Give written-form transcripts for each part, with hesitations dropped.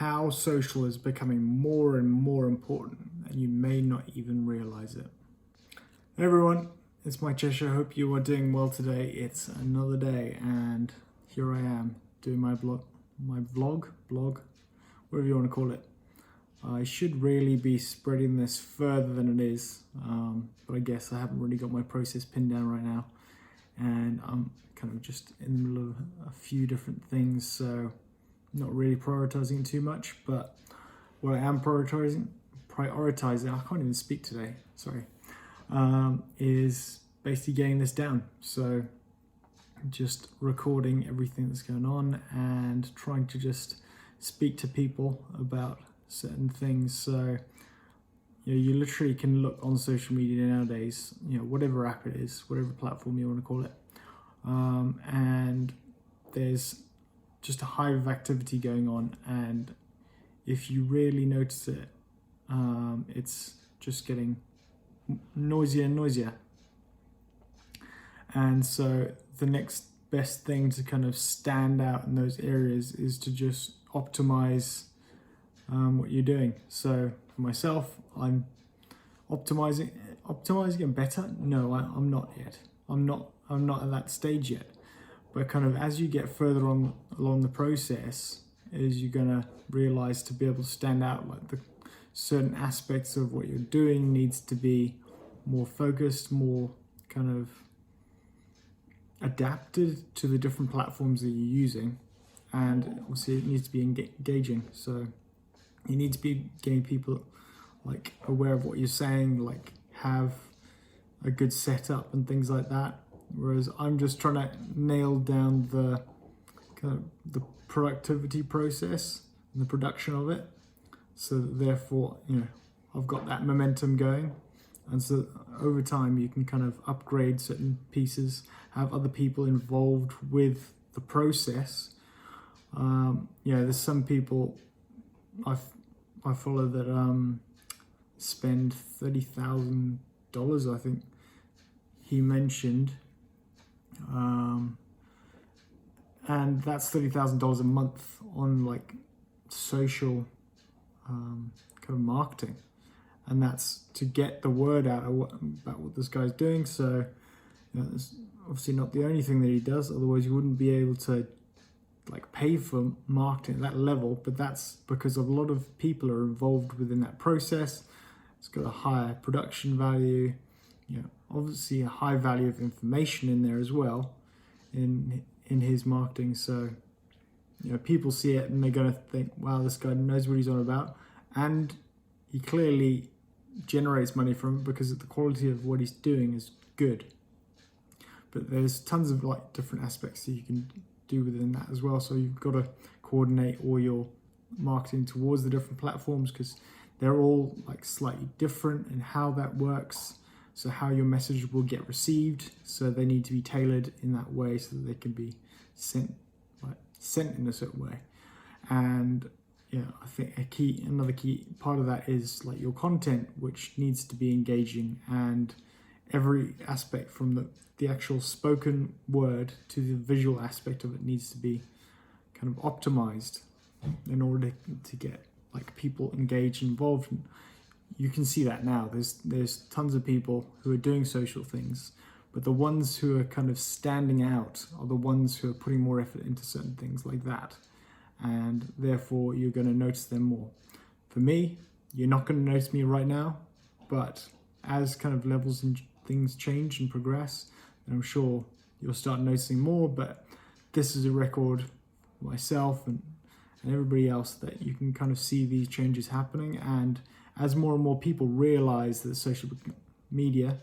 how social is becoming more and more important, and you may not even realize it. Hey everyone, it's Mike Cheshire. Hope you are doing well today. It's another day, and here I am doing my vlog, whatever you want to call it. I should really be spreading this further than it is, but I guess I haven't really got my process pinned down right now, and I'm kind of just in the middle of a few different things, so not really prioritizing too much. But what I am prioritizing, I can't even speak today, sorry, is basically getting this down. So just recording everything that's going on and trying to just speak to people about certain things. So you literally can look on social media nowadays, whatever app it is, whatever platform you want to call it, and there's just a hive of activity going on, and if you really notice it, it's just getting noisier and noisier. And so the next best thing to kind of stand out in those areas is to just optimize what you're doing. So for myself, I'm optimizing it better. No, I'm not yet. I'm not at that stage yet. But kind of as you get further on along the process, is you're gonna realize to be able to stand out, like the certain aspects of what you're doing needs to be more focused, more kind of adapted to the different platforms that you're using, and obviously it needs to be engaging. So you need to be getting people like aware of what you're saying, like have a good setup and things like that. Whereas I'm just trying to nail down the kind of the productivity process and the production of it, so that therefore I've got that momentum going, and so over time you can kind of upgrade certain pieces, have other people involved with the process. There's some people I follow that spend $30,000, I think he mentioned, and that's $30,000 a month on like social kind of marketing, and that's to get the word out about what this guy's doing. So it's obviously not the only thing that he does, otherwise you wouldn't be able to like pay for marketing at that level, but that's because a lot of people are involved within that process. It's got a higher production value, obviously a high value of information in there as well in his marketing. So people see it and they're going to think, wow, this guy knows what he's on about, and he clearly generates money from it because the quality of what he's doing is good. But there's tons of like different aspects that you can do within that as well. So you've got to coordinate all your marketing towards the different platforms, because they're all like slightly different in how that works. So how your message will get received, so they need to be tailored in that way so that they can be sent in a certain way. And I think another key part of that is like your content, which needs to be engaging, and every aspect from the actual spoken word to the visual aspect of it needs to be kind of optimized in order to get like people engaged and involved. And you can see that now. There's tons of people who are doing social things, but the ones who are kind of standing out are the ones who are putting more effort into certain things like that, and therefore you're going to notice them more. For me, you're not going to notice me right now, but as kind of levels and things change and progress, then I'm sure you'll start noticing more. But this is a record for myself and everybody else that you can kind of see these changes happening. And as more and more people realize that social media,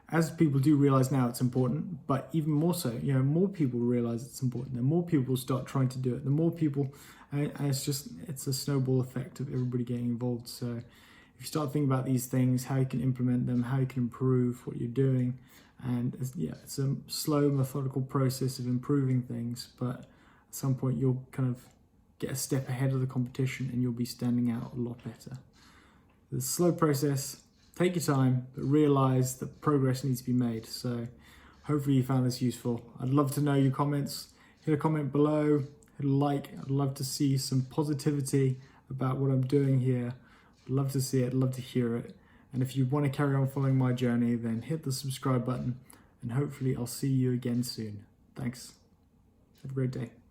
as people do realize now it's important, but even more so, more people realize it's important, and more people start trying to do it, the more people, and it's a snowball effect of everybody getting involved. So if you start thinking about these things, how you can implement them, how you can improve what you're doing, and it's a slow, methodical process of improving things, but at some point you'll kind of get a step ahead of the competition and you'll be standing out a lot better. It's a slow process. Take your time, but realize that progress needs to be made. So hopefully you found this useful. I'd love to know your comments. Hit a comment below, hit I'd love to see some positivity about what I'm doing here. I'd love to see it, love to hear it. And if you want to carry on following my journey, then hit the subscribe button, and hopefully I'll see you again soon. Thanks. Have a great day.